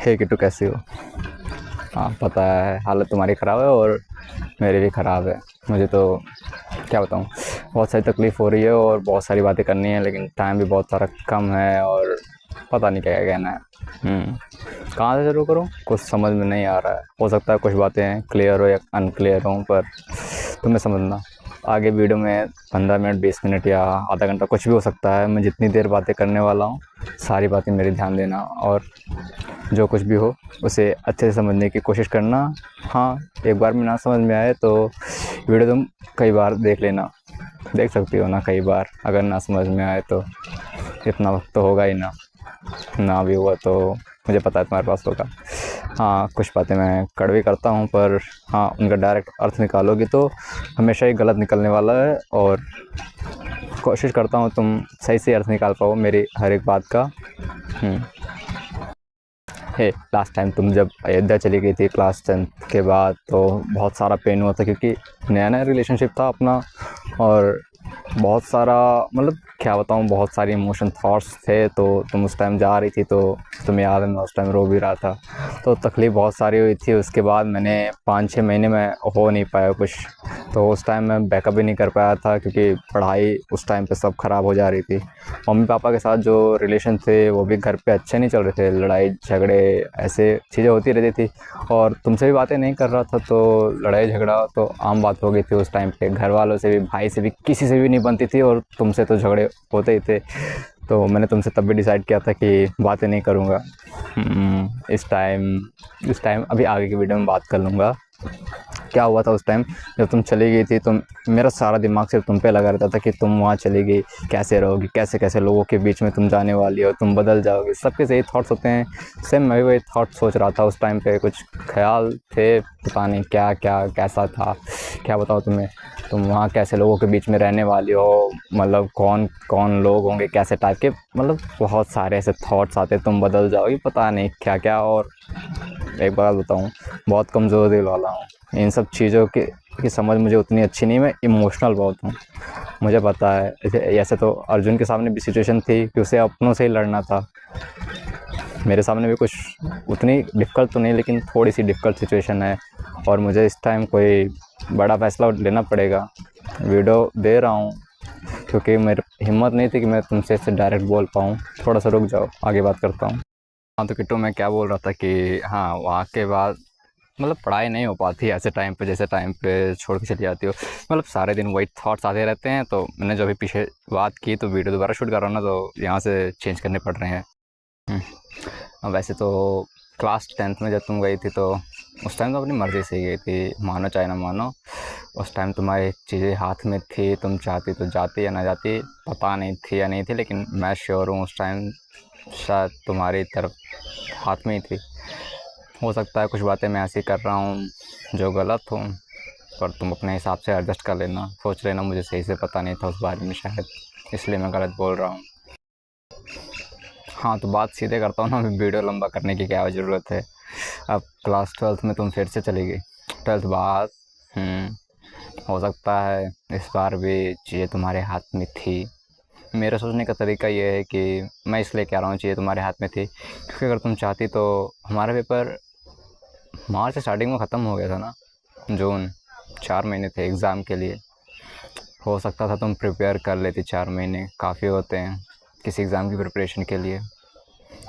हे किट्टू, कैसी हो? हाँ, पता है हालत तुम्हारी ख़राब है और मेरी भी ख़राब है। मुझे तो क्या बताऊँ, बहुत सारी तकलीफ़ हो रही है और बहुत सारी बातें करनी है, लेकिन टाइम भी बहुत सारा कम है और पता नहीं क्या कहना है। कहाँ से शुरू करूँ, कुछ समझ में नहीं आ रहा है। हो सकता है कुछ बातें क्लियर हो या अनक्लियर हों, पर तुम्हें समझना। आगे वीडियो में 15 मिनट, 20 मिनट या आधा घंटा कुछ भी हो सकता है। मैं जितनी देर बातें करने वाला हूँ, सारी बातें मेरी ध्यान देना और जो कुछ भी हो उसे अच्छे से समझने की कोशिश करना। हाँ, एक बार में ना समझ में आए तो वीडियो तुम कई बार देख लेना, देख सकती हो ना कई बार। अगर ना समझ में आए तो इतना वक्त तो होगा ही ना, ना भी हुआ तो मुझे पता है तुम्हारे पास होगा। हाँ, कुछ बातें मैं कड़वी करता हूँ, पर हाँ, उनका डायरेक्ट अर्थ निकालोगी तो हमेशा ही गलत निकलने वाला है और कोशिश करता हूँ तुम सही से अर्थ निकाल पाओ मेरी हर एक बात का। हे, लास्ट टाइम तुम जब अयोध्या चली गई थी क्लास 10th के बाद, तो बहुत सारा पेन हुआ था, क्योंकि नया नया रिलेशनशिप था अपना और बहुत सारा, मतलब क्या बताऊँ, बहुत सारी इमोशन थॉट्स थे। तो तुम उस टाइम जा रही थी तो तुम्हें याद है मैं उस टाइम रो भी रहा था, तो तकलीफ़ बहुत सारी हुई थी। उसके बाद मैंने 5-6 महीने में हो नहीं पाया कुछ, तो उस टाइम मैं बैकअप भी नहीं कर पाया था, क्योंकि पढ़ाई उस टाइम पे सब ख़राब हो जा रही थी। मम्मी पापा के साथ जो रिलेशन थे वो भी घर पे अच्छे नहीं चल रहे थे, लड़ाई झगड़े ऐसे चीज़ें होती रहती थी। और तुमसे भी बातें नहीं कर रहा था तो लड़ाई झगड़ा तो आम बात हो गई थी उस टाइम पे। घर वालों से भी, भाई से भी, किसी से भी नहीं बनती थी और तुमसे तो झगड़े होते ही थे। तो मैंने तुमसे तब भी डिसाइड किया था कि बातें नहीं करूँगा। इस टाइम अभी आगे की वीडियो में बात कर लूँगा क्या हुआ था उस टाइम जब तुम चली गई थी। तो मेरा सारा दिमाग सिर्फ तुम पे लगा रहता था कि तुम वहाँ चली गई, कैसे रहोगी, कैसे कैसे लोगों के बीच में तुम जाने वाली हो, तुम बदल जाओगी। सबके सही थॉट्स होते हैं, सेम मैं भी वही थॉट सोच रहा था उस टाइम पे। कुछ ख्याल थे, पता नहीं क्या क्या कैसा था, क्या बताओ तुम्हें। तुम वहाँ कैसे लोगों के बीच में रहने वाली हो, मतलब कौन कौन लोग होंगे, कैसे टाइप के, मतलब बहुत सारे ऐसे थॉट्स आते, तुम बदल जाओगी, पता नहीं क्या क्या। और एक बात बताऊँ, बहुत कमज़ोर दिल वाला हूँ। इन सब चीज़ों की समझ मुझे उतनी अच्छी नहीं, मैं इमोशनल बहुत हूँ, मुझे पता है। ऐसे तो अर्जुन के सामने भी सिचुएशन थी कि उसे अपनों से ही लड़ना था, मेरे सामने भी कुछ उतनी डिफ़िकल्ट तो नहीं, लेकिन थोड़ी सी डिफ़िकल्ट सिचुएशन है और मुझे इस टाइम कोई बड़ा फ़ैसला लेना पड़ेगा। वीडियो दे रहा हूँ क्योंकि मेरी हिम्मत नहीं थी कि मैं तुमसे इससे डायरेक्ट बोल पाऊँ। थोड़ा सा रुक जाओ, आगे बात करता हूँ। हाँ, तो किट्टू, मैं क्या बोल रहा था कि हाँ, वहाँ के बाद मतलब पढ़ाई नहीं हो पाती ऐसे टाइम पे, जैसे टाइम पे छोड़ के चली जाती हो। मतलब सारे दिन वही थॉट्स आते रहते हैं। तो मैंने जो अभी पीछे बात की, तो वीडियो दोबारा शूट कर रहा हूँ ना, तो यहाँ से चेंज करने पड़ रहे हैं। वैसे तो क्लास 10th में जब तुम गई थी तो उस टाइम तो अपनी मर्ज़ी से ही गई थी, मानो चाहे ना मानो। उस टाइम तुम्हारी चीज़ें हाथ में थी, तुम चाहती तो जाती या ना जाती, पता नहीं थी या नहीं थी, लेकिन मैं श्योर हूँ उस टाइम शायद तुम्हारी तरफ हाथ में ही थी। हो सकता है कुछ बातें मैं ऐसी कर रहा हूँ जो गलत हो, पर तुम अपने हिसाब से एडजस्ट कर लेना, सोच लेना मुझे सही से पता नहीं था उस बारे में शायद, इसलिए मैं गलत बोल रहा हूँ। हाँ, तो बात सीधे करता हूँ ना, अभी वीडियो लंबा करने की क्या ज़रूरत है। अब क्लास 12th में तुम फिर से चली गई, 12th बाद। हो सकता है इस बार भी चीज़ें तुम्हारे हाथ में थी। मेरा सोचने का तरीका ये है कि मैं इसलिए कह रहा हूँ चीज़ें तुम्हारे हाथ में थी क्योंकि अगर तुम चाहती तो हमारा पेपर मार्च स्टार्टिंग में ख़त्म हो गया था ना, जून। 4 महीने थे एग्ज़ाम के लिए। हो सकता था तुम प्रिपेयर कर लेती, 4 महीने काफ़ी होते हैं किसी एग्ज़ाम की प्रिपरेशन के लिए।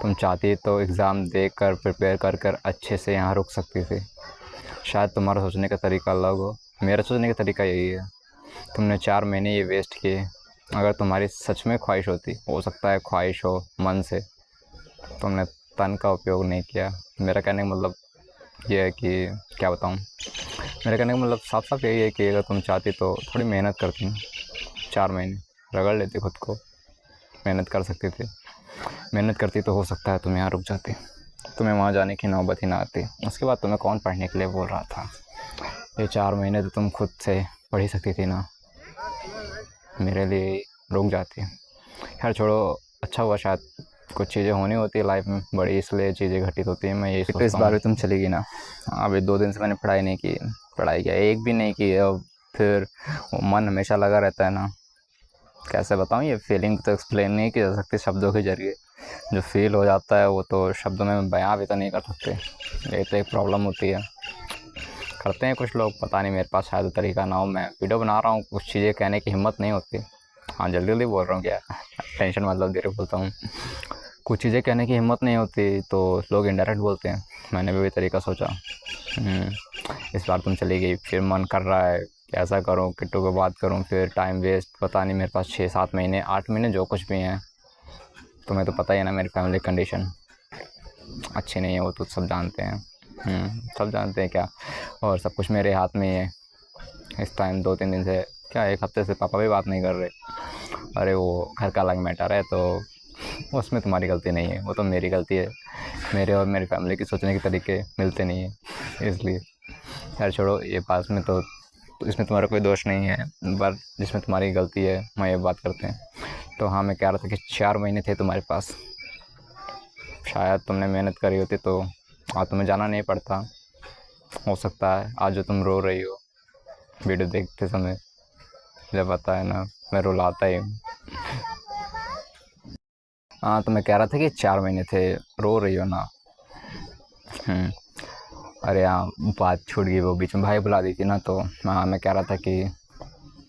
तुम चाहती तो एग्ज़ाम दे कर, प्रिपेयर कर कर अच्छे से यहाँ रुक सकती थी। शायद तुम्हारा सोचने का तरीका अलग हो, मेरा सोचने का तरीका यही है। तुमने 4 महीने ये वेस्ट किए। अगर तुम्हारी सच में ख्वाहिश होती, हो सकता है ख्वाहिश हो मन से, तुमने तन का उपयोग नहीं किया। मेरा कहने का मतलब ये है कि क्या बताऊँ, मेरे कहने का मतलब साफ साफ यही है कि अगर तुम चाहती तो थोड़ी मेहनत करती, 4 महीने रगड़ लेती खुद को, मेहनत कर सकती थी। मेहनत करती तो हो सकता है तुम यहाँ रुक जाती, तुम्हें वहाँ जाने की नौबत ही ना आती। उसके बाद तुम्हें कौन पढ़ने के लिए बोल रहा था। ये 4 महीने तो तुम खुद से पढ़ ही सकती थी ना, मेरे लिए रुक जाती। खैर छोड़ो, अच्छा हुआ, शायद कुछ चीज़ें होनी होती है लाइफ में बड़ी, इसलिए चीज़ें घटित होती हैं, मैं यही सोचता हूँ। इस बार भी तुम चली गई ना। अभी 2 दिन से मैंने पढ़ाई नहीं की, पढ़ाई क्या एक भी नहीं की। अब फिर वो मन हमेशा लगा रहता है ना, कैसे बताऊँ, ये फीलिंग तो एक्सप्लेन नहीं की जा सकती शब्दों के ज़रिए। जो फील हो जाता है वो तो शब्दों में बयां भी तो नहीं कर सकते। यही तो एक प्रॉब्लम होती है। करते हैं कुछ लोग, पता नहीं मेरे पास शायद तरीका ना हो। मैं वीडियो बना रहा हूँ, कुछ चीज़ें कहने की हिम्मत नहीं होती। हाँ, जल्दी जल्दी बोल रहा हूँ क्या, टेंशन मतलब धीरे बोलता हूँ। कुछ चीज़ें कहने की हिम्मत नहीं होती तो लोग इनडायरेक्ट बोलते हैं। मैंने भी वही तरीका सोचा। इस बार तुम चली गई, फिर मन कर रहा है कि ऐसा करूँ, किट्टू को बात करूँ, फिर टाइम वेस्ट। पता नहीं मेरे पास 6-7 महीने 8 महीने जो कुछ भी हैं। तुम्हें तो पता ही है ना, मेरी फैमिली कंडीशन अच्छी नहीं है, वो तो सब जानते हैं। सब जानते हैं क्या। और सब कुछ मेरे हाथ में ही है इस टाइम। 2-3 दिन से, क्या 1 हफ्ते से पापा भी बात नहीं कर रहे। अरे वो घर का अलग मैटर है, तो उसमें तुम्हारी गलती नहीं है, वो तो मेरी गलती है। मेरे और मेरी फैमिली की सोचने के तरीके मिलते नहीं हैं, इसलिए। यार छोड़ो ये बात में, तो इसमें तुम्हारा कोई दोष नहीं है, पर जिसमें तुम्हारी गलती है मैं ये बात करते हैं। तो हाँ, मैं कह रहा था कि 4 महीने थे तुम्हारे पास, शायद तुमने मेहनत करी होती तो आज तुम्हें जाना नहीं पड़ता। हो सकता है आज जो तुम रो रही हो वीडियो देखते समय, जब पता है ना मैं रुलाता ही हूँ। हाँ, तो मैं कह रहा था कि 4 महीने थे, रो रही हो ना। अरे हाँ, बात छूट गई, वो बीच में भाई बुला दी थी ना, तो हाँ मैं कह रहा था कि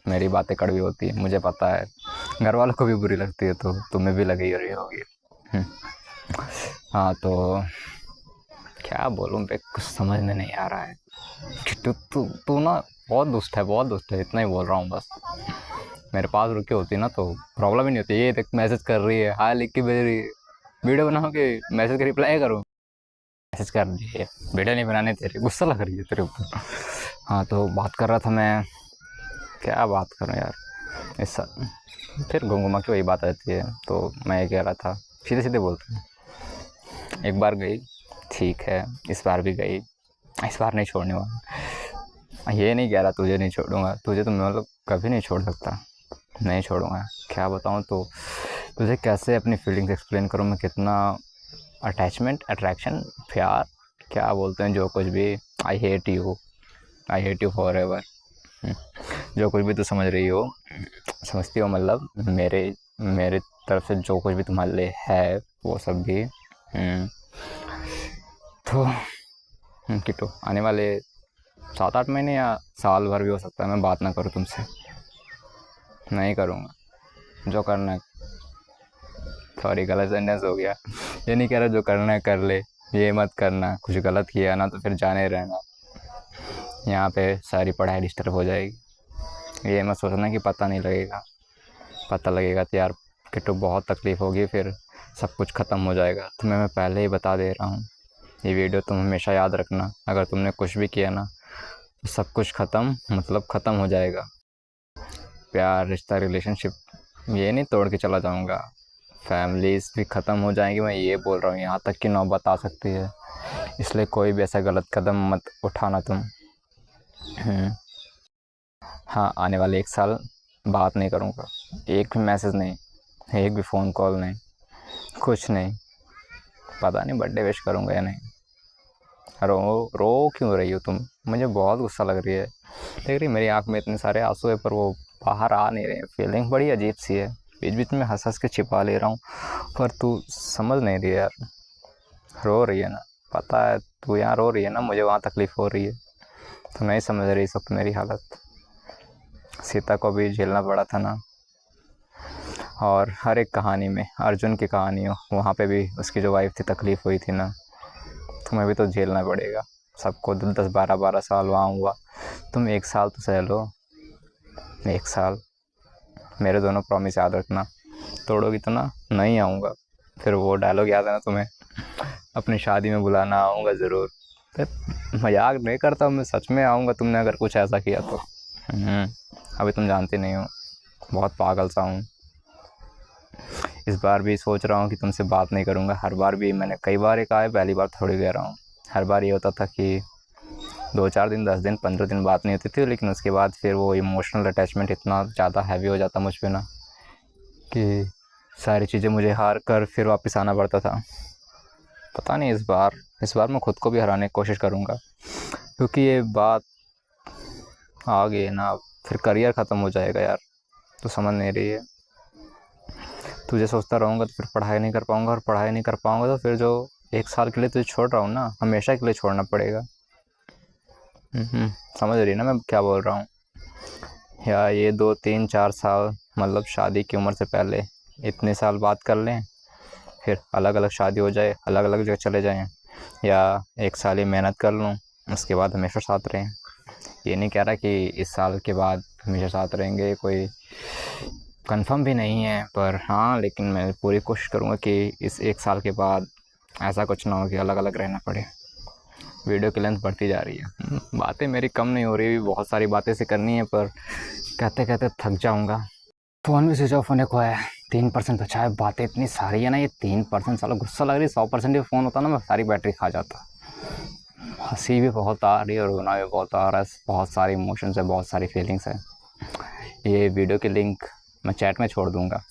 मेरी बातें कड़वी होती है, मुझे पता है। घर वालों को भी बुरी लगती है, तो तुम्हें भी लगी रही होगी। हाँ, तो क्या बोलूँ बे, कुछ समझ में नहीं आ रहा है। तू तू तू ना बहुत दुष्ट है, बहुत दुष्ट है, इतना ही बोल रहा हूँ बस। मेरे पास रुकी होती ना तो प्रॉब्लम ही नहीं होती। ये देख मैसेज कर रही है, हाय लिख के भेज रही है, वीडियो बनाओ कि मैसेज का रिप्लाई करूँ। मैसेज कर दिए, वीडियो नहीं बनाने तेरे, गुस्सा लग रही है तेरे ऊपर। हाँ, तो बात कर रहा था मैं, क्या बात करूँ यार, ऐसा फिर घुमा की वही बात रहती है। तो मैं ये कह रहा था, सीधे सीधे बोलते हैं। एक बार गई, ठीक है, इस बार भी गई, इस बार नहीं छोड़ने वाला। ये नहीं कह रहा तुझे नहीं छोड़ूंगा, तुझे तो मैं मतलब कभी नहीं छोड़ सकता, नहीं छोड़ूंगा। क्या बताऊँ तो तुझे कैसे अपनी फीलिंग्स एक्सप्लेन करूँ मैं, कितना अटैचमेंट, अट्रैक्शन, प्यार, क्या बोलते हैं जो कुछ भी। आई हेट यू फॉर एवर। जो कुछ भी तू समझ रही हो, समझती हो, मतलब मेरे तरफ से जो कुछ भी तुम्हारे लिए है वो सब भी। तो किट्टू, आने वाले 7-8 महीने या साल भर भी हो सकता है मैं बात ना करूँ तुमसे। नहीं करूँगा, जो करना है। सॉरी, गलत सेंटेंस हो गया। ये नहीं कह रहा जो करना है कर ले, ये मत करना, कुछ गलत किया ना तो फिर जाने रहना, यहाँ पे सारी पढ़ाई डिस्टर्ब हो जाएगी। ये मत सोचना कि पता नहीं लगेगा, पता लगेगा तो यार किट्टू बहुत तकलीफ़ होगी, फिर सब कुछ ख़त्म हो जाएगा। तुम्हें मैं पहले ही बता दे रहा हूँ, ये वीडियो तुम हमेशा याद रखना। अगर तुमने कुछ भी किया ना तो सब कुछ ख़त्म, मतलब ख़त्म हो जाएगा। प्यार, रिश्ता, रिलेशनशिप ये नहीं तोड़ के चला जाऊँगा, फैमिलीज़ भी ख़त्म हो जाएंगी, मैं ये बोल रहा हूँ। यहाँ तक कि नौबत आ सकती है, इसलिए कोई भी ऐसा गलत कदम मत उठाना तुम। हाँ, आने वाले 1 साल बात नहीं करूँगा, एक भी मैसेज नहीं, एक भी फ़ोन कॉल नहीं, कुछ नहीं। पता नहीं बर्थडे विश करूँगा या नहीं। रो क्यों रही हो तुम, मुझे बहुत गुस्सा लग रही है। देख रही मेरी आँख में इतने सारे आंसू है पर वो बाहर आ नहीं रहे। फीलिंग बड़ी अजीब सी है, बीच बीच में हंस हंस के छिपा ले रहा हूँ, पर तू समझ नहीं रही यार। रो रही है ना, पता है तू यहाँ रो रही है ना, मुझे वहाँ तकलीफ़ हो रही है। तो नहीं समझ रही इस वक्त मेरी हालत। सीता को भी झेलना पड़ा था ना, और हर एक कहानी में, अर्जुन की कहानी हो, वहाँ पे भी उसकी जो वाइफ थी तकलीफ़ हुई थी ना, तुम्हें भी तो झेलना पड़ेगा। सबको 10-12 साल वहाँ हुआ, तुम 1 साल तो सह लो। 1 साल, मेरे दोनों प्रॉमिस याद रखना, तोड़ोगी तो ना नहीं आऊँगा। फिर वो डायलॉग याद है ना तुम्हें, अपनी शादी में बुलाना, आऊँगा ज़रूर। मजाक नहीं करता, मैं सच में आऊँगा तुमने अगर कुछ ऐसा किया तो। अभी तुम जानती नहीं हो, बहुत पागल सा हूँ। इस बार भी सोच रहा हूँ कि तुमसे बात नहीं करूँगा। हर बार भी मैंने कई बार कहा है, पहली बार थोड़ी कह रहा हूँ। हर बार ये होता था कि 2-4 दिन, 10 दिन, 15 दिन बात नहीं होती थी, लेकिन उसके बाद फिर वो इमोशनल अटैचमेंट इतना ज़्यादा हैवी हो जाता मुझ पे ना कि सारी चीज़ें मुझे हार कर फिर वापस आना पड़ता था। पता नहीं इस बार मैं खुद को भी हराने की कोशिश करूँगा, क्योंकि ये बात आ गई है ना, फिर करियर ख़त्म हो जाएगा यार। तो समझ नहीं रही है। तुझे सोचता रहूँगा तो फिर पढ़ाई नहीं कर पाऊँगा, और पढ़ाई नहीं कर पाऊँगा तो फिर जो 1 साल के लिए तुझे छोड़ रहा हूँ ना, हमेशा के लिए छोड़ना पड़ेगा। समझ रही ना मैं क्या बोल रहा हूँ? या ये 2 3 4 साल मतलब शादी की उम्र से पहले इतने साल बात कर लें, फिर अलग अलग शादी हो जाए, अलग अलग जगह चले जाएं, या 1 साल ही मेहनत कर लूँ, उसके बाद हमेशा साथ रहें। ये नहीं कह रहा कि इस साल के बाद हमेशा साथ रहेंगे, कोई कंफर्म भी नहीं है, पर हाँ लेकिन मैं पूरी कोशिश करूँगा कि इस 1 साल के बाद ऐसा कुछ ना हो कि अलग अलग रहना पड़े। वीडियो की लेंथ बढ़ती जा रही है, बातें मेरी कम नहीं हो रही, बहुत सारी बातें से करनी है, पर कहते कहते थक जाऊँगा। फ़ोन भी स्विच ऑफ होने को है, 3% बचा है। बातें इतनी सारी है ना, ये 3% साला गुस्सा लग रही है। 100% फ़ोन होता ना, मैं सारी बैटरी खा जाता। हंसी भी बहुत आ रही है और रोना भी बहुत आ रहा है, बहुत सारी इमोशंस है, बहुत सारी फीलिंग्स है। ये वीडियो की लिंक मैं चैट में छोड़ दूँगा,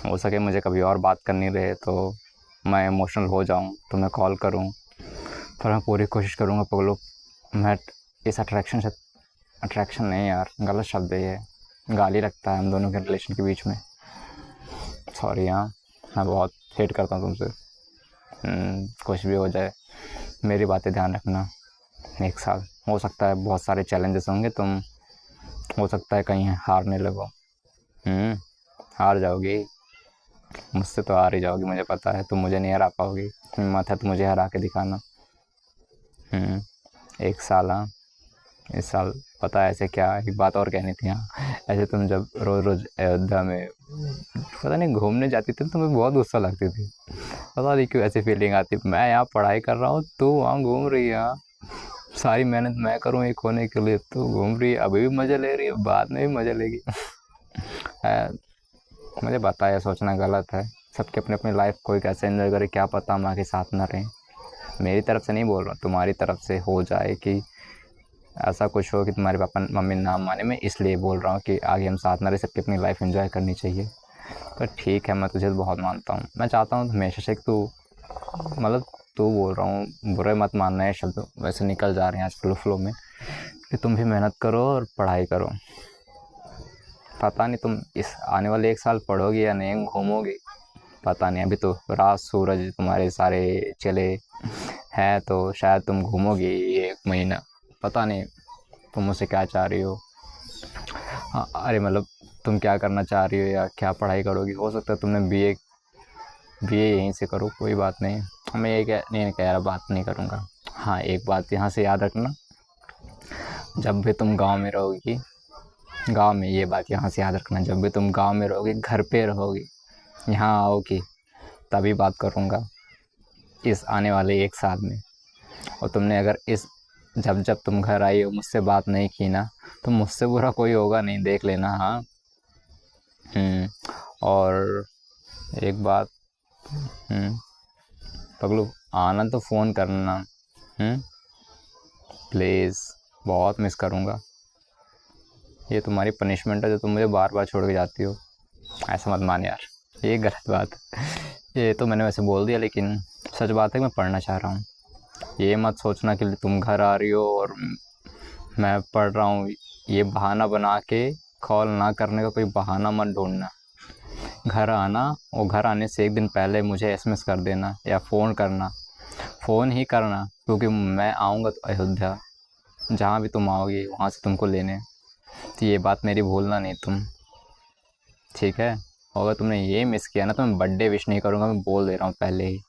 हो सके मुझे कभी और बात करनी रहे तो मैं इमोशनल हो जाऊँ तो मैं कॉल करूँ, पर मैं पूरी कोशिश करूँगा पगलू। मैं इस अट्रैक्शन नहीं यार, गलत शब्द है ये, गाली लगता है हम दोनों के रिलेशन के बीच में। सॉरी हाँ, मैं बहुत हेट करता हूँ तुमसे। कुछ भी हो जाए मेरी बातें ध्यान रखना। 1 साल हो सकता है बहुत सारे चैलेंजेस होंगे, तुम हो सकता है कहीं हारने लगो। हार जाओगी, मुझसे तो हार ही जाओगी, मुझे पता है। तुम मुझे नहीं हरा पाओगी, हिम्मत है तो मुझे हरा के दिखाना। 1 साल, हाँ इस साल पता है ऐसे क्या, एक बात और कहनी थी। हाँ ऐसे तुम जब रोज़ रोज़ अयोध्या में पता नहीं घूमने जाती थी, तुम्हें बहुत गुस्सा लगती थी, पता नहीं क्यों ऐसी फीलिंग आती। मैं यहाँ पढ़ाई कर रहा हूँ, तू वहाँ घूम रही है, सारी मेहनत मैं करूँ एक होने के लिए, तू घूम रही है, अभी भी मज़े ले रही है, बाद में भी मज़े लेगी। मुझे पता है सोचना गलत है, सबके अपने अपनी लाइफ कोई कैसे एंजॉय करे, क्या पता हम आगे साथ ना रहें। मेरी तरफ से नहीं बोल रहा, तुम्हारी तरफ से हो जाए कि ऐसा कुछ हो कि तुम्हारे पापा मम्मी ना माने, मैं इसलिए बोल रहा हूँ कि आगे हम साथ ना रहे, सबकी अपनी लाइफ एंजॉय करनी चाहिए। पर ठीक है, मैं तुझे तो बहुत मानता हूँ, मैं चाहता हूँ हमेशा से तू मतलब तू बोल रहा हूँ, बुरे मत मानना, है शब्द वैसे निकल जा रहे हैं आज फ्लो में, कि तुम भी मेहनत करो और पढ़ाई करो। पता नहीं तुम इस आने वाले 1 साल पढ़ोगी या नहीं, घूमोगी पता नहीं। अभी तो रात सूरज तुम्हारे सारे चले हैं, तो शायद तुम घूमोगी ये 1 महीना, पता नहीं तुम मुझसे क्या चाह रही हो। हाँ अरे मतलब तुम क्या करना चाह रही हो या क्या पढ़ाई करोगी, हो सकता है तुमने बीए यहीं से करो, कोई बात नहीं। मैं ये नहीं कह रहा बात नहीं करूँगा। हाँ एक बात यहाँ से याद रखना, जब भी तुम गांव में रहोगी, गांव में, ये बात यहाँ से याद रखना, जब भी तुम गांव में रहोगी, घर पे रहोगी, यहाँ आओगी, तभी बात करूँगा इस आने वाले 1 साल में। और तुमने अगर इस जब जब तुम घर आई हो मुझसे बात नहीं की ना, तो मुझसे बुरा कोई होगा नहीं, देख लेना। हाँ और एक बात, पगलू आना तो फ़ोन करना, प्लीज़, बहुत मिस करूँगा। ये तुम्हारी पनिशमेंट है जो तुम मुझे बार बार छोड़ के जाती हो, ऐसा मत मान यार, ये गलत बात है। ये तो मैंने वैसे बोल दिया, लेकिन सच बात है कि मैं पढ़ना चाह रहा हूँ। ये मत सोचना कि तुम घर आ रही हो और मैं पढ़ रहा हूँ, ये बहाना बना के कॉल ना करने का कोई बहाना मत ढूंढना। घर आना और घर आने से 1 दिन पहले मुझे एसएमएस कर देना या फ़ोन करना, फ़ोन ही करना, क्योंकि मैं आऊँगा तो अयोध्या, जहाँ भी तुम आओगी वहाँ से तुमको लेने। तो ये बात मेरी भूलना नहीं तुम, ठीक है? और अगर तुमने ये मिस किया ना तो मैं बर्थडे विश नहीं करूँगा, मैं बोल दे रहा हूँ पहले ही।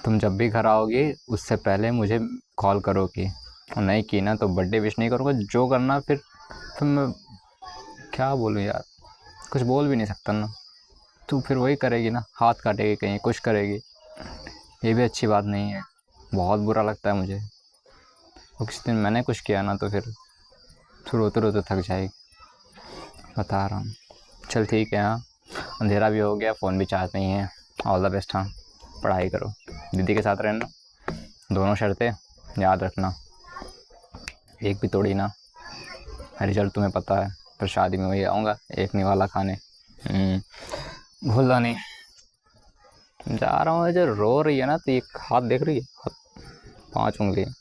तुम जब भी घर आओगे उससे पहले मुझे कॉल करोगी, और नहीं की ना तो बर्थडे विश नहीं करूँगा, जो करना फिर मैं क्या बोलूँ यार, कुछ बोल भी नहीं सकता ना। तू फिर वही करेगी ना, हाथ काटेगी, कहीं कुछ करेगी, ये भी अच्छी बात नहीं है, बहुत बुरा लगता है मुझे। और किसी दिन मैंने कुछ किया ना तो फिर रोते रोते थक जाएगी, बता रहा हूँ। चल ठीक है, हाँ अंधेरा भी हो गया, फ़ोन भी चार्ज नहीं है। ऑल द बेस्ट, हाँ पढ़ाई करो, दीदी के साथ रहना, दोनों शर्तें याद रखना, एक भी तोड़ी ना। रिजल्ट तुम्हें पता है, फिर शादी में वही आऊँगा, एक निवाला खाने, भूलना नहीं। जा रहा हूँ, जो रो रही है ना, तो ये हाथ देख रही है, 5 उंगलियाँ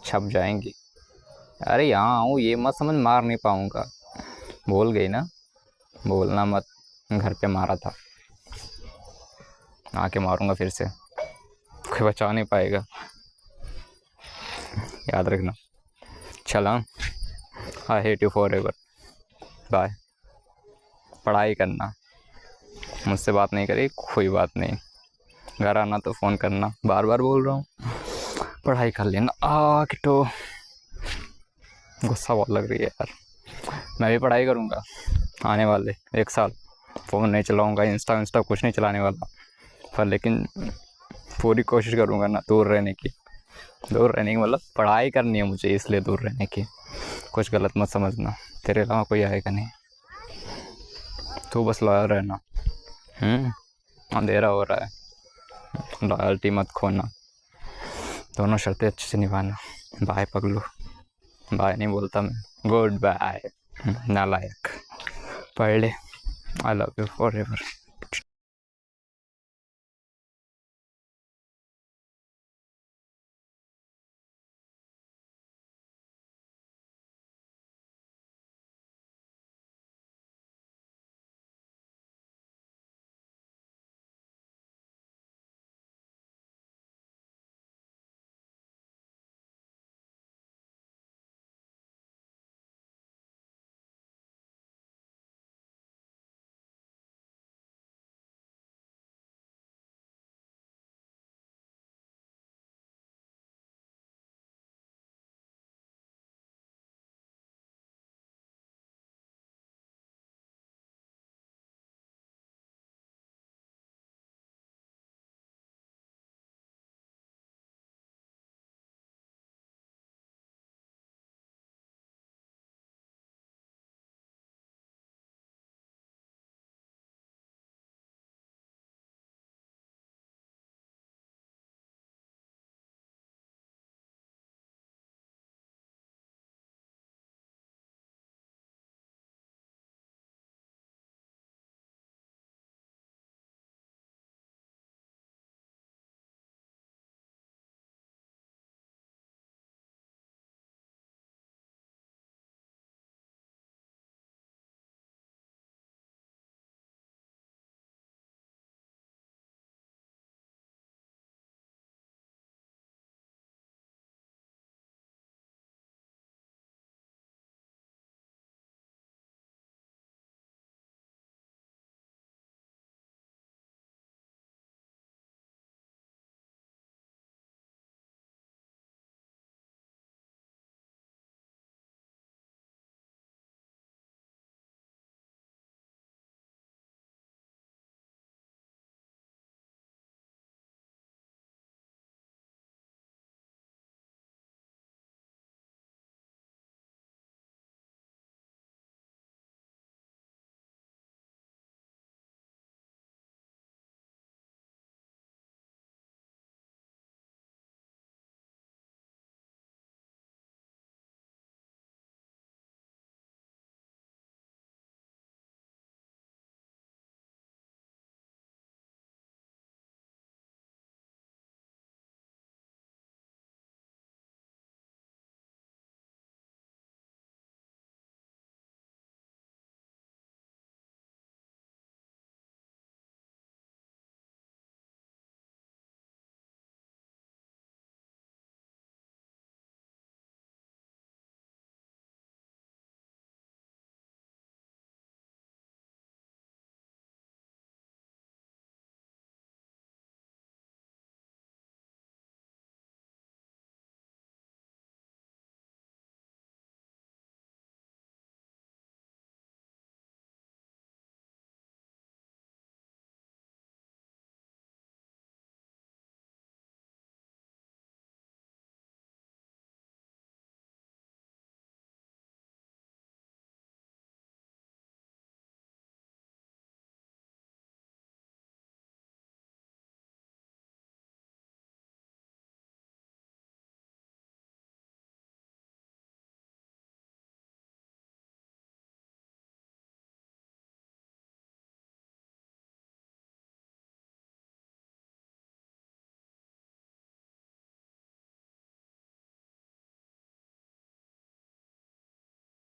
छप जाएंगी। अरे यहाँ आऊँ ये मत समझ मार नहीं पाऊँगा, बोल गई ना, बोलना मत। घर पे मारा था, आके मारूंगा फिर से, कोई बचा नहीं पाएगा, याद रखना। चला, I hate you forever, bye. पढ़ाई करना, मुझसे बात नहीं करी कोई बात नहीं, घर आना तो फ़ोन करना, बार बार बोल रहा हूँ, पढ़ाई कर लेना। किटो गुस्सा बहुत लग रही है यार। मैं भी पढ़ाई करूँगा आने वाले 1 साल, फ़ोन नहीं चलाऊँगा, इंस्टा कुछ नहीं चलाने वाला, पर लेकिन पूरी कोशिश करूँगा ना दूर रहने की मतलब पढ़ाई करनी है मुझे, इसलिए दूर रहने की। कुछ गलत मत समझना, तेरे अलावा कोई आएगा नहीं, तू बस लॉयल रहना। अंधेरा हो रहा है, लॉयल्टी मत खोना, दोनों शर्तें अच्छे से निभाना। बाय पगलू, बाय नहीं बोलता मैं, गुड बाय। नालायक, पढ़ ले, I love you for ever.